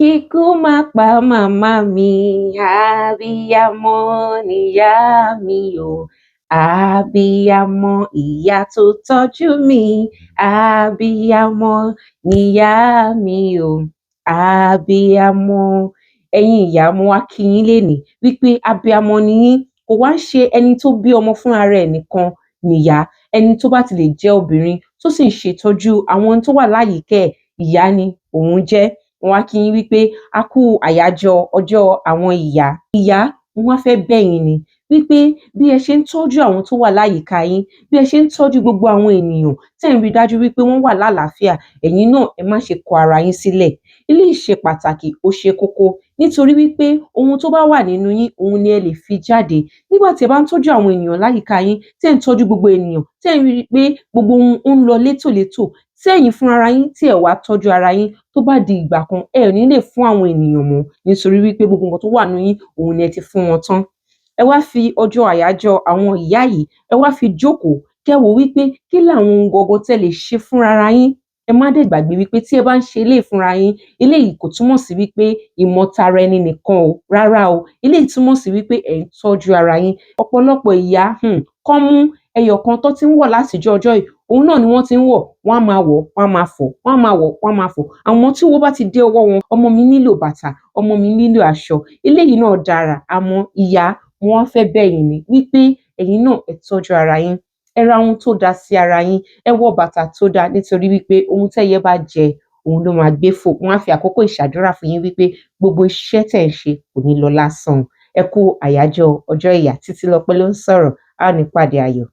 Kíkú má pa màmá mi, abiyamọ nìyá mi o. Abiyamọ ìyá tó tọ́jú mi, abiyamọ nìyá mi o. Abiyamọ. Ẹ̀yin ìyá, mo wá kí yín lénìí wípé abiyamọ ni yín. Kò wá ń ṣe ẹni tó bí ọmọ fúnra rẹ̀ nìkan nìyá. Ẹni tó bá ti lè jẹ́ obìnrin tó sì ń ṣètọ́jú àwọn tó wà láyìíká ẹ̀, ìyá ni òun jẹ́. Mo wá kí yín wípé a kú àyájọ́ ọjọ́ àwọn ìyá. Ìyá, mo wá fẹ́ bẹ̀ yín ni wípé bí ẹ ṣe ń tọ́jú àwọn tó wà láyìíká yín, bí ẹ ṣe ń tọ́jú gbogbo àwọn ènìyàn tẹ́ ń rí dájú wípé wọ́n wà lálàáfíà, ẹ̀yin náà ẹ má ṣe kọ ara yín sílẹ̀. Eléyìí ṣe pàtàkì, ó ṣe kókó nítorí wípé ohun tó bá wà nínú yín, òun ni ẹ lè fi jáde. Nígbà tí ẹ bá ń tọ́jú àwọn ènìyàn láyìíká yín, tẹ́ ń tọ́jú gbogbo ènìyàn, tẹ́ ń rí pé gbogbo ohun ń lọ létòlétò, tí ẹ̀yin fún ara yín tí ẹ wá tọ́jú ara yín, tó bá di ìgbà kan ẹ ò ní lè fún àwọn ènìyàn mọ́ nítorí wípé gbogbo nǹkan tó wà nínú yín òun ni ẹ ti fún wọn tán. Ẹ wá fi ọjọ́ àyájọ́ àwọn ìyá yìí, ẹ wá fi jókòó kẹ́ wò wípé kí làwọn ohun gangan tẹ́ lè ṣe fún ara yín. Ẹ má dẹ̀ gbàgbé wípé tí ẹ bá ń ṣe eléyìí fúnra yín, eléyìí kò túmọ̀ sí wípé ìmọ̀tara ẹni nìkan o, rárá o. Eléyìí túmọ̀ sí wípé ẹ̀ ń tọ́jú ara yín. Ọ̀pọ̀lọpọ̀ ìyá kán mú ẹyọ kan tó ti ń wọ̀ látijọ́ ọjọ́ yìí, òun náà ni wọ́n ti ń wọ̀, wọ́n á máa wọ̀, wọ́n á máa fọ̀, wọ́n á máa wọ̀, wọ́n á máa fọ̀. Àmọ́ tí owó bá ti dé ọwọ́ wọn, ọmọ mi nílò bàtà, ọmọ mi nílò aṣọ, eléyìí náà dára. Àmọ́ ìyá, mo wá fẹ́ bẹ̀ yín ni wípé ẹ̀yin náà ẹ tọ́jú ara yín. Ẹ ra ohun tó da sí ara yín, ẹ wọ bàtà tó da nítorí wípé ohun tẹ́yẹ bá jẹ, òun ló máa gbé fò. Wọ́n á fi àkókò ìṣàdúrà fún yín wípé gbogbo iṣẹ́ tẹ̀ ń ṣe kò ní lọ lásán. Ẹ kú àyájọ́ ọjọ́ ìyá. Títílọpẹ́ ló ń sọ̀rọ̀. A ó ní ìpàdé ayọ̀.